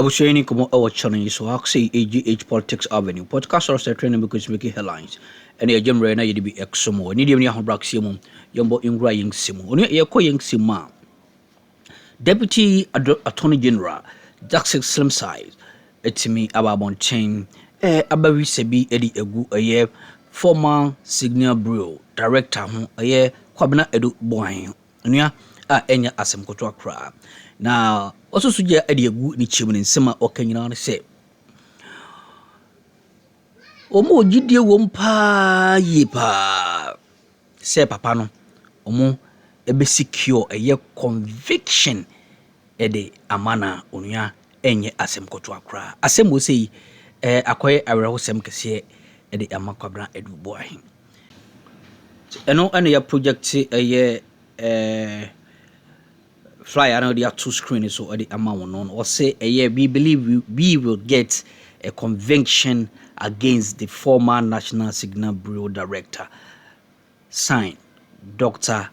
was saying, come on, our channel, so I say AGH Politics Avenue. Podcast or training because making headlines. And a gem right now, you'd be exomo. Need you have Braximum, Yumbo Ingra Yang Simo. Only a coying Sima. Deputy Attorney General, Jackson Slim Size. It's me, Ababon Chain, Abawi Sebi Eddie Egu, a year, former Signal Bureau, Director, a year, Kwabna Edu Boahene. Nya enya asem koto akra na also suja ade egu ni chim ni nsema okanyina no se omo gidie wom pa yipa se papa no omo ebe secure eye conviction ede amana onua enye asem koto akra asem wo sei akoye awerho sem kese ede amakwabra edu Boahene eno ene ya project eye fly around the 2 screens so the amount on or say a year we believe we will get a conviction against the former National Signal Bureau Director signed Dr.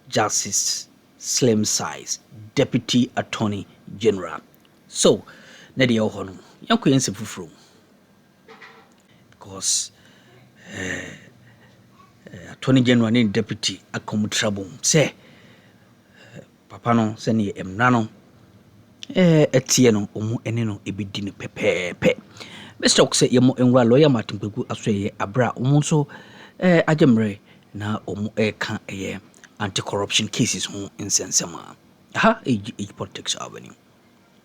Justice Slim Size Deputy Attorney General. So Nadia Ohono yanko yense fufuru because Attorney General and Deputy akomu trouble say papa no se ne emna no etie no omu ene no ebedi no pepepe Mr. Okse yemo enwa lawyer Matimpeku asoye abra omu so ajemre na omu ka anti-corruption cases ho insensema aha age politics avenue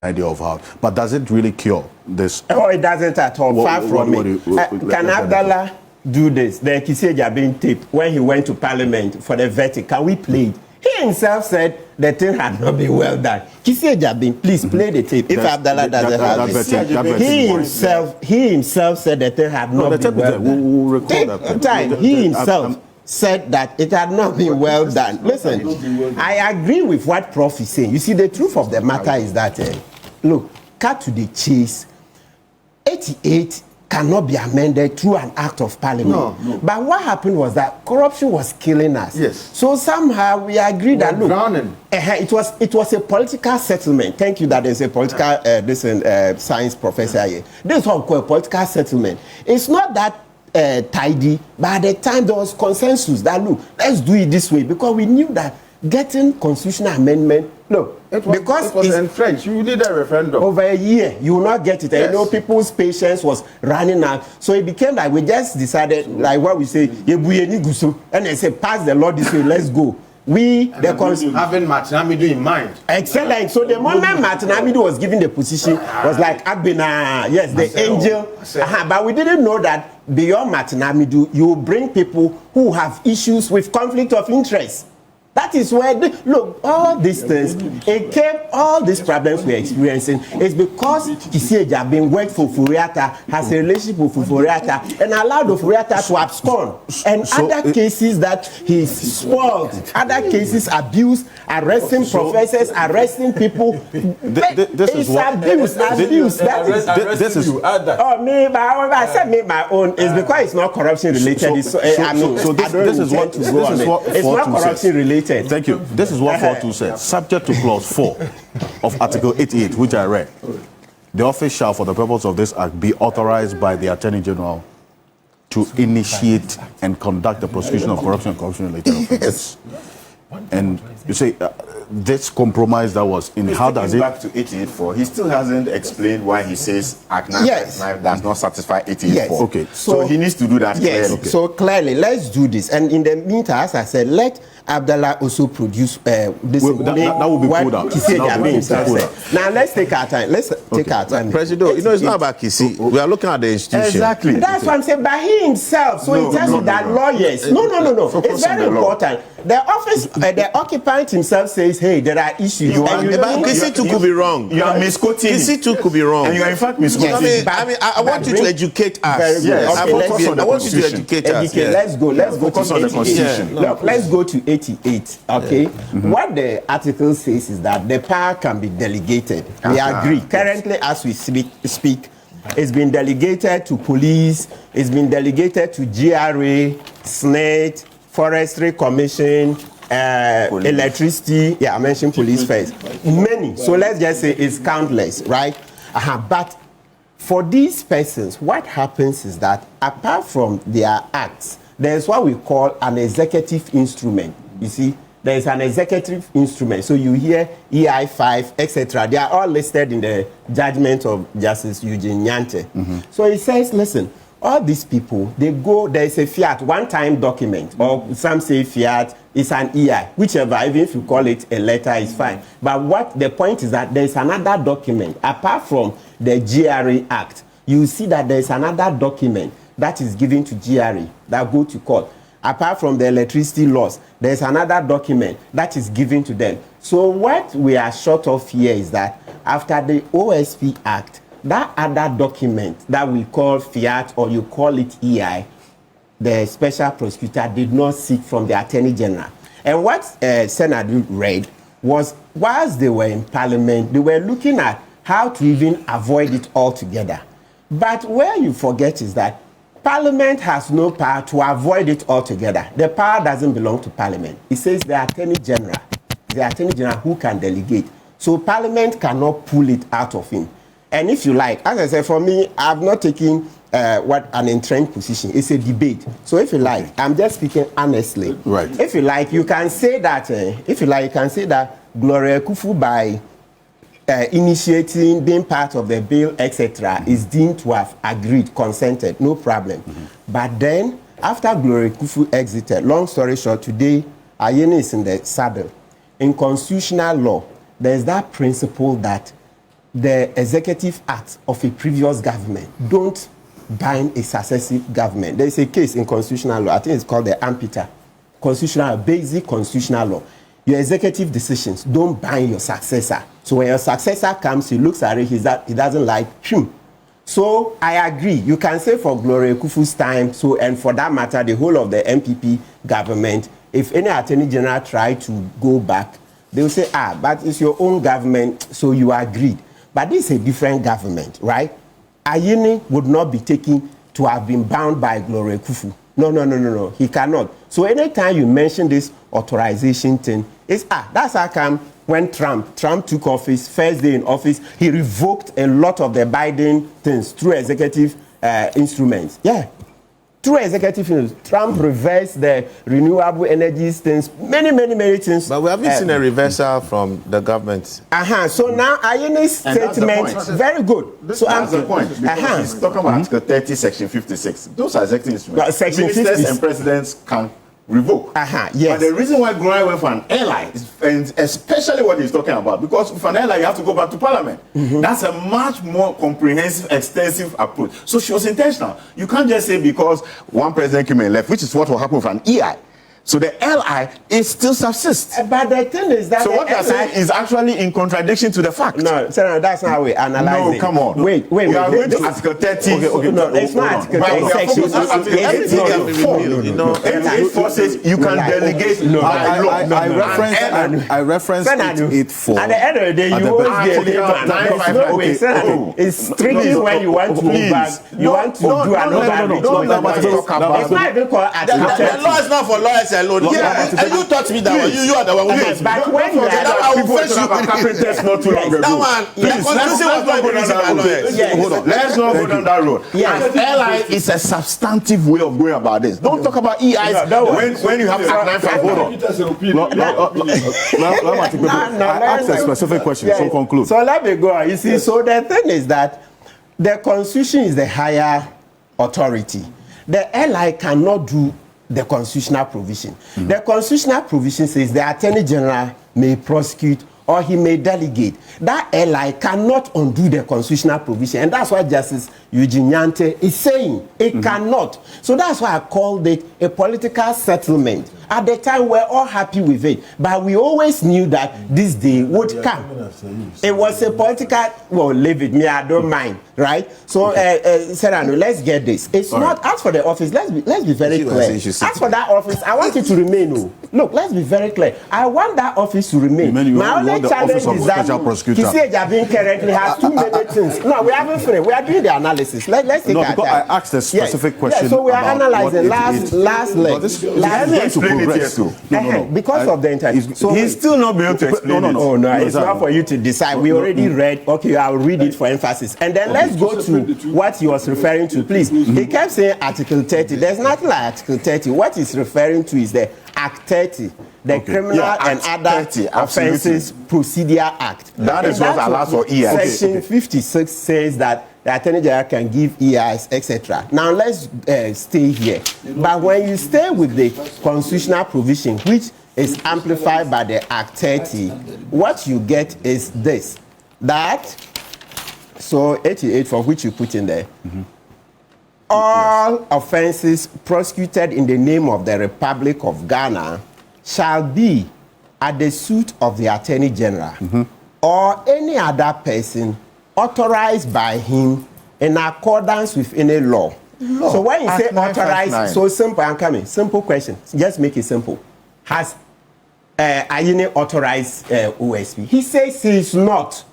idea of how, but does it really cure this? Oh, it doesn't at all. Far from it. Can Abdallah do this? The Kiseja being taped when he went to Parliament for the verdict. Can we play it? He himself said the thing had not been well done. Kiseja being, please play the tape. If Abdallah doesn't have it, he himself said the thing had not been well done. We'll record that time. He himself said that it had not been well done. Listen, I agree with what Prof is saying. You see, the truth of the matter is that, look, cut to the chase. 88 cannot be amended through an act of parliament. No. But what happened was that corruption was killing us. Yes. So somehow we agreed that, look, it was a political settlement. Thank you that there's a political science professor here. This is what we call a political settlement. It's not that tidy, but at the time there was consensus that, look, let's do it this way, because we knew that getting constitutional amendment, look, it was in French. You need a referendum. Over a year, you will not get it. Yes. You know, people's patience was running out. So it became like we just decided, like what we say, and they say, pass the law this way, let's go. We, having Martinamidu in mind. Excellent. So the moment Martinamidu was given the position, was like, yes, the angel. But we didn't know that beyond Martinamidu, you bring people who have issues with conflict of interest. That is where, look, all these things, all these problems we're experiencing is because Kiseja being worked for Furiata, has a relationship with Furiata, and allowed the Furiata to abscond. And other cases that he's spoiled, other cases abuse, arresting professors, arresting people. This is abuse. This is. Oh, me, but I said me my own. It's because it's not corruption related. It's not corruption related. Thank you. This is what 4.2 said. Subject to clause 4 of Article 88, which I read. The office shall, for the purpose of this act, be authorized by the Attorney General to initiate and conduct the prosecution of corruption and corruption-related offences. And you say this compromise that was in, how does it back to 88.4? He still hasn't explained why he says Act 9 does not satisfy 88.4. Yes. Okay. So he needs to do that clearly. Okay. So clearly, let's do this. And in the meantime, as I said, let Abdallah also produce this. That will be pulled out. Now let's take our time. Take our time. President, you know, it's not about Kisi. We are looking at the institution. Exactly. That's what I'm saying. By he himself. So he tells you that lawyers. No. It's very important. The office, the occupant himself says, hey, there are issues. Kisi too could be wrong. You are misquoting. Kisi too could be wrong. And you are in fact misquoting. I want you to educate us. Yes. I want you to educate us. Let's go. Let's focus on the Constitution. Look, let's go to 88. Okay. What the article says is that the power can be delegated. We agree. Currently, as we speak, it's been delegated to police. It's been delegated to GRA, SNET, Forestry Commission, electricity. Yeah, I mentioned police first. Many. So let's just say it's countless, right? But for these persons, what happens is that apart from their acts, there's what we call an executive instrument. You see, there is an executive instrument. So you hear EI5, etc. They are all listed in the judgment of Justice Eugene Nyante. So he says, listen, all these people, they go, there is a fiat, one-time document, or some say fiat, it's an EI, whichever, even if you call it a letter, is fine. But what the point is that there is another document, apart from the GRA Act, you see that there is another document that is given to GRA that go to court. Apart from the electricity laws, there is another document that is given to them. So what we are short of here is that after the OSP Act, that other document that we call fiat or you call it EI, the special prosecutor did not seek from the Attorney General. And what Senator read was, whilst they were in Parliament, they were looking at how to even avoid it altogether. But where you forget is that Parliament has no power to avoid it altogether. The power doesn't belong to Parliament. It says the Attorney General who can delegate. So Parliament cannot pull it out of him. And if you like, as I said, for me, I've not taken what an entrenched position. It's a debate. So if you like, I'm just speaking honestly. Right. If you like, you can say that. Gloria Kufu by initiating, being part of the bill, etc., is deemed to have agreed, consented, no problem. But then, after Gloria Kufu exited, long story short, today, Boahene is in the saddle. In constitutional law, there's that principle that the executive acts of a previous government don't bind a successive government. There is a case in constitutional law, I think it's called the AMPITA, basic constitutional law. Your executive decisions don't bind your successor. So when your successor comes, he looks at it, he doesn't like him. So I agree. You can say for Gloria Kufu's time, so and for that matter, the whole of the NPP government, if any Attorney General try to go back, they will say, but it's your own government, so you agreed. But this is a different government, right? Boahene would not be taken to have been bound by Gloria Kufu. No. He cannot. So anytime you mention this authorization thing, it's that's how come when Trump took office, first day in office, he revoked a lot of the Biden things through executive instruments. Yeah. Through executive instruments. Trump reversed the renewable energies things, many things. But we haven't seen a reversal from the government. So now Boahene's statement, very good. That's the point. Because he's talking about Article 30, Section 56. Those are executive instruments. Section Ministers 50. and presidents can revoke. Yes. But the reason why Gloria went for an ally is, and especially what he's talking about, because with an ally you have to go back to Parliament. That's a much more comprehensive, extensive approach. So she was intentional. You can't just say because one president came and left, which is what will happen with an EI. So the LI is still subsists. But the thing is that so what you're saying is actually in contradiction to the fact. No, Senator, that's not how we analyze it. No, come on. Wait. We are going to Article 30. Okay. No, it's not Article 30. It forces you can delegate by law. I referenced it for. At the end of the day, you always get Senator, it's tricky when you want to move back. You want to do an overreach. It's not even called Article 30. The law is not for lawyers alone. And you taught me that one. You are the one who knows. But when you are people about carpenters not too long ago. That one. Please, let's not go down that road. Hold on. Let's not go down that road. LI is a substantive way of going about this. Don't talk about EIs when you have Act 95. Hold on. I asked a specific question, so conclude. So let me go. You see, so the thing is that the Constitution is the higher authority. The LI cannot do the constitutional provision. The constitutional provision says the Attorney General may prosecute or he may delegate. That LI cannot undo the constitutional provision. And that's why Justice Eugene Nyante is saying it cannot. So that's why I called it a political settlement. At the time, we're all happy with it. But we always knew that this day would come. It was a political, well, leave it, me, I don't mind, right? So, Serrano, let's get this. It's not, as for the office, let's be very clear. As for that office, I want it to remain. Look, let's be very clear. I want that office to remain. My only challenge is that Kisieja being correctly has too many things. No, we haven't finished. We are doing the analysis. Let's take our time. I asked a specific question. So we are analyzing last leg. Let me explain it here rest. too. No. Because of the internet. So He's still not be able to explain it. Oh, no, it's not for you to decide. We already read. Okay, I'll read it for emphasis. And then let's go to what he was referring to, please. He kept saying Article 30. There's nothing like Article 30. What he's referring to is the Act 30, the Criminal and Other 30, Offences Procedure Act. That is what allows for EIs. Section 56 says that the Attorney General can give EIs, etc. Now let's stay here. But when you stay with the constitutional provision, which is amplified by the Act 30, what you get is this. That, so 88 for which you put in there. All offences prosecuted in the name of the Republic of Ghana shall be at the suit of the Attorney General or any other person authorized by him in accordance with any law. So when you say authorized, so simple, I'm coming. Simple question. Just make it simple. Has Ayine authorized OSP? He says he's not.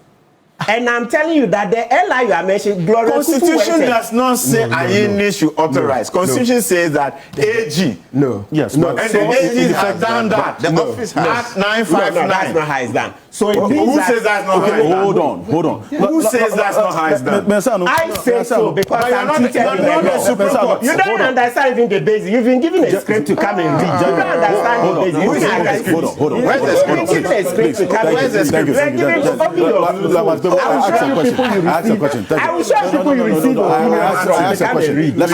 And I'm telling you that the LI you are mentioning, Gloria Constitution does not say Ayine should authorize. Constitution says that AG. No. Yes, No. but And the AG has done that. The office has. Act 959. No, that's not how it's done. So it means Who that, says that's not how it's done? Hold on. Who says that's not how it's done? I say so because But you're I'm not- teaching you're you not the the law. Supreme Court. You don't understand even the basics. You've been given a script to come and read. You don't understand the basics. Hold on. Where's the script? You've been given a script to come and read. Where's the script? You're given to open your I will show you people you receive. Let's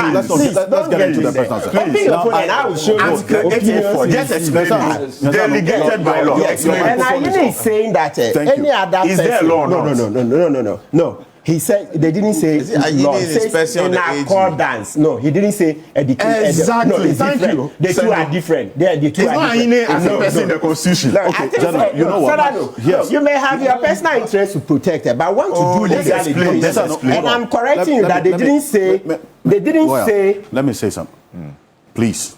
get into the personal side. Open your phone and I will show you. Just explain it. Delegated by law. And Ayine is saying that any other Is there a person. law or not? No. He said they didn't say law. He says in accordance. No, he didn't say Exactly. No, it's Thank different. you. The two are different. The two It's are not different. Ayine as a person in the Constitution. I think General, you know what? Yes. You may have your personal interest to protect it, but want to do let's explain, let's legally. explain. And I'm correcting you that they didn't say. They didn't say. Let me say something. Please,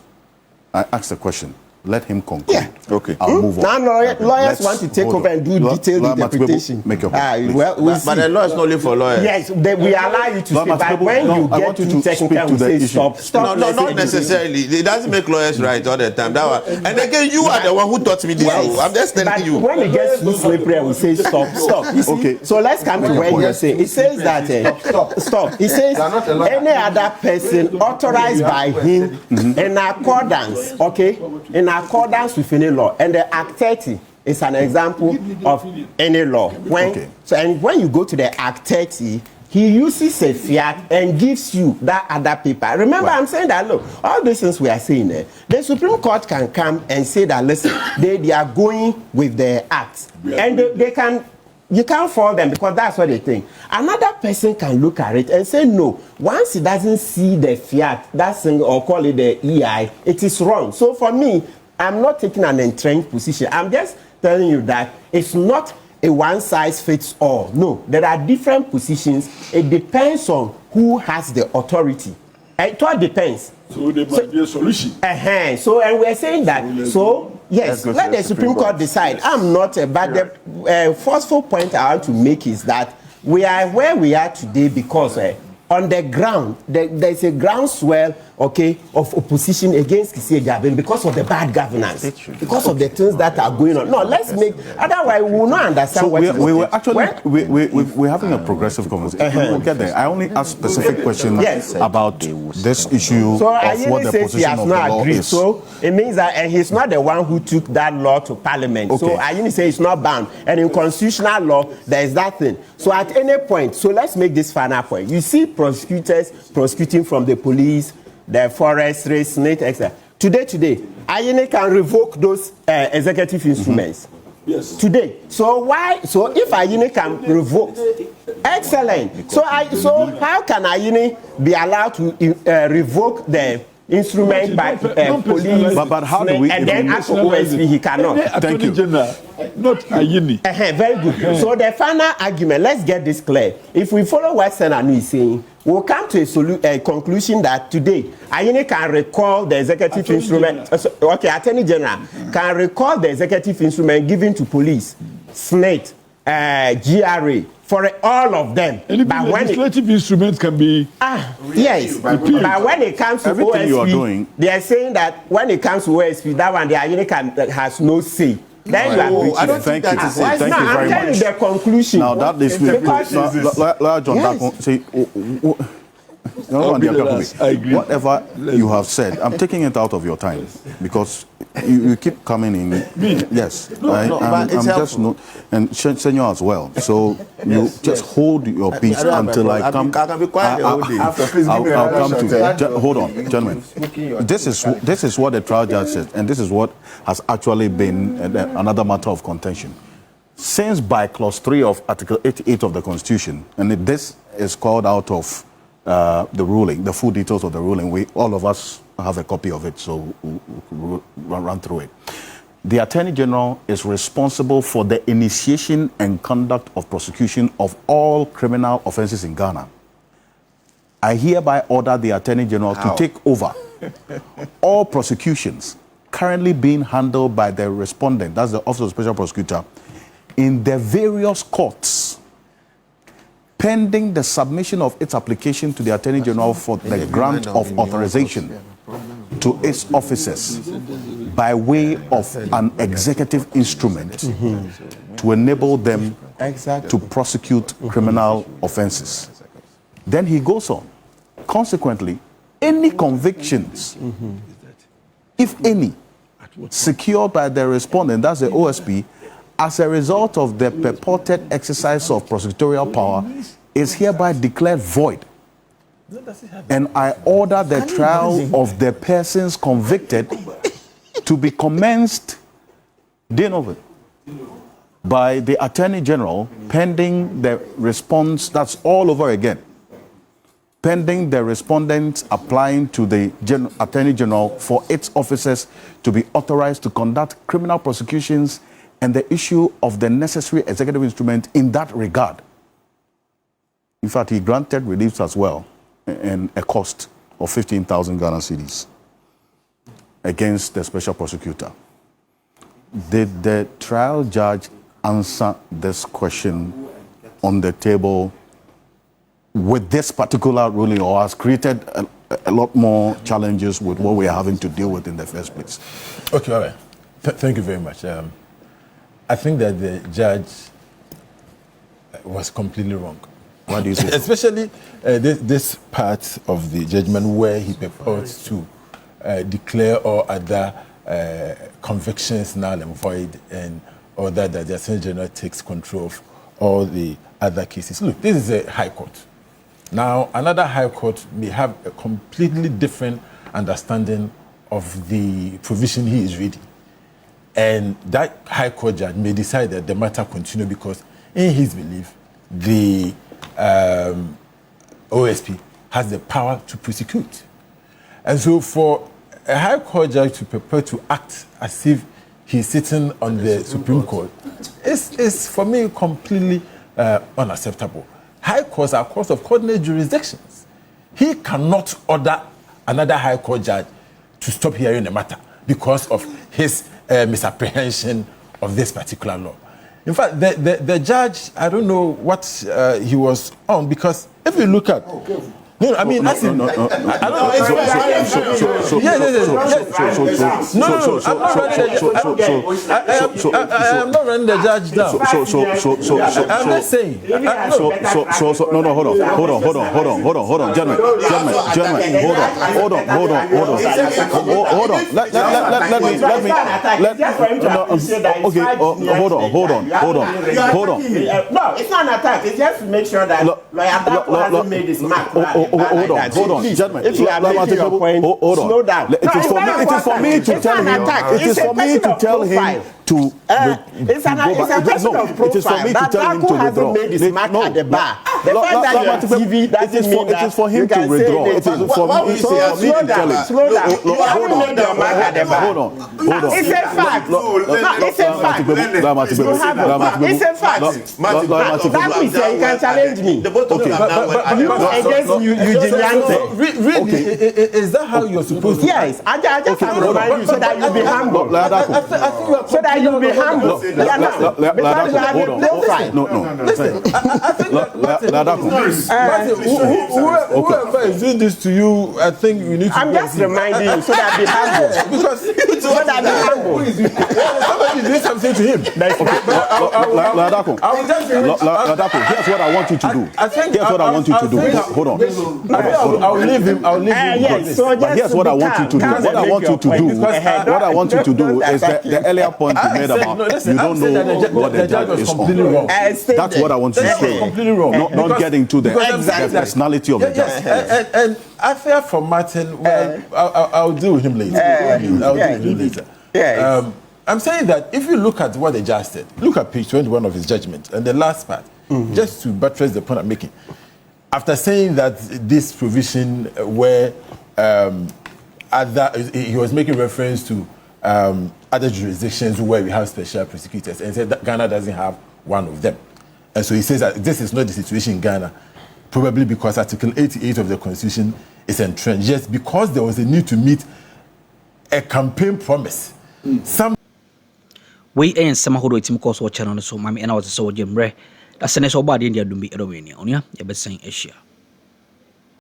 I asked a question. Let him conclude. Yeah. Okay. I'll move on. Now lawyers Let's want to take hold over on. and do detailed interpretation. Make your point, please. Well, we'll see. But the law is not only for lawyers. Yes, we allow you to speak, but when you I get want you to to technical, speak to we the say issue. stop. No, not necessarily. It doesn't make lawyers right all the time. That one. And again, you are the one who taught me this. I'm just But telling you. when it gets too slippery, we say stop. You see? Okay. So let's come to where you're saying. It says that stop. It says any other person authorized by him in accordance, in accordance with any law. And the Act 30 is an example of any law. And when you go to the Act 30, he uses a fiat and gives you that other paper. Remember, I'm saying that, look, all these things we are saying there, the Supreme Court can come and say that, listen, they are going with the acts. And they can, you can't fault them because that's what they think. Another person can look at it and say, no, once he doesn't see the fiat, that's or call it the EI, it is wrong. So for me, I'm not taking an entrenched position. I'm just telling you that it's not a one-size-fits-all. No, there are different positions. It depends on who has the authority. It all depends. So there might be a solution. So, and we're saying that. So, yes, let the Supreme Court decide. I'm not, but the forceful point I want to make is that we are where we are today because on the ground, there's a groundswell, of opposition against Kissi Agyabeng because of the bad governance, because of the things that are going on. No, let's make, otherwise we will not understand So what we were actually, we're having a progressive conversation. We'll get there. I only asked specific questions about this issue So of what the says he position has of the not law agreed. is. So it means that and he's not the one who took that law to Parliament. Okay. So Ayine says it's not bound. And in constitutional law, there is that thing. So at any point, so let's make this final point. You see prosecutors prosecuting from the police, the forestry, SNAIT, etc. Today, Ayine can revoke those executive instruments. Yes. Today. So why? So if Ayine can revoke, excellent. So how can Ayine be allowed to revoke the instrument by police? But how do we? And then as for OSP, he cannot. Thank you. General, not Ayine. Very good. So the final argument, let's get this clear. If we follow what Senator is saying, we'll come to a conclusion that today, Ayine can recall the executive instrument. Attorney General can recall the executive instrument given to police, SNAIT, GRA, for all of them. But when legislative instruments can be yes, but when it comes to everything OSP, you are doing, they are saying that when it comes to OSP, that one the INEC has no say. Then you are I don't think that is it. Thank you I'm very telling much. you the conclusion. Now that is I agree. whatever you have said, I'm taking it out of your time because you keep coming in. Yes, I'm just not, and Senor as well. So you just hold your peace until I come. I can be quiet the whole day. I'll come to. Hold on, gentlemen. This is what the trial judge said, and this is what has actually been another matter of contention. Since by clause 3 of Article 88 of the Constitution, and this is called out of the ruling, the full details of the ruling, all of us have a copy of it, so we'll run through it. The Attorney General is responsible for the initiation and conduct of prosecution of all criminal offenses in Ghana. I hereby order the Attorney General to take over all prosecutions currently being handled by the respondent, that's the Office of Special Prosecutor, in the various courts, pending the submission of its application to the Attorney General for the grant of authorization to its officers by way of an executive instrument to enable them to prosecute criminal offenses. Then he goes on. Consequently, any convictions, if any, secured by the respondent, that's the OSP, as a result of the purported exercise of prosecutorial power, is hereby declared void. And I order the trial of the persons convicted to be commenced de novo by the Attorney General, pending the response. That's all over again. Pending the respondents applying to the Attorney General for its officers to be authorized to conduct criminal prosecutions and the issue of the necessary executive instrument in that regard. In fact, he granted reliefs as well, and a cost of 15,000 Ghana cedis against the special prosecutor. Did the trial judge answer this question on the table with this particular ruling, or has created a lot more challenges with what we are having to deal with in the first place? Okay, all right. Thank you very much. I think that the judge was completely wrong. What do you say? Especially this part of the judgment where he purports to declare all other convictions null and void, and order that the Attorney General takes control of all the other cases. Look, this is a high court. Now, another high court may have a completely different understanding of the provision he is reading. And that high court judge may decide that the matter continue because, in his belief, the OSP has the power to prosecute. And so for a high court judge to prepare to act as if he's sitting on the Supreme Court is for me completely unacceptable. High courts are courts of coordinate jurisdictions. He cannot order another high court judge to stop hearing the matter because of his misapprehension of this particular law. In fact, the judge, I don't know what he was on, because if you look at... No, I mean, that's I'm not running the judge down. I'm not saying. Hold on, gentlemen, hold on. No, it's not an attack. It's just to make sure that Lawyer hasn't made his mark. Hold on, gentlemen. If you are making your point, slow down. It is for me to tell him. It is for me to tell him to. It's a question of profile. That Daku hasn't made his mark at the bar. The fact that you're on TV doesn't mean that it is for him you to can withdraw. say It is for me. slow down. Slow down. You haven't made your mark at the back. Hold on. It's a fact. No, it's a fact. It's a fact. That means you can challenge me. The both of you have now went Against Eugenian. Really, is that how you're supposed to? Yes, I just want to remind you so that you'll be humble. I think So that you'll be humble. Because you have a profile. No. Listen, I think whoever is doing this to you, I think you need to. I'm just reminding you so that be humble. Because So that be humble. somebody did something to him. Ladako, here's what I want you to do. Here's what I want you to do. Hold on. I'll leave him. Yes, so But here's what I want you to do. What I want you to do is the earlier point you made about you don't know what the judge is on. That's what I want you to say. Completely wrong. Not getting to the personality of the judge. And I fear for Martin, well, I'll deal with him later. I'll deal with him later. I'm saying that if you look at what the judge said, look at page 21 of his judgment and the last part, just to buttress the point I'm making. After saying that this provision where he was making reference to other jurisdictions where we have special prosecutors and said that Ghana doesn't have one of them. And so he says that this is not the situation in Ghana, probably because Article 88 of the Constitution is entrenched. Yes, because there was a need to meet a campaign promise. We ain't some who do it because what channel so mammy and I was so Jim Ray. That's an so bad in the Dumbi Romania. Onya, you bet saying Asia.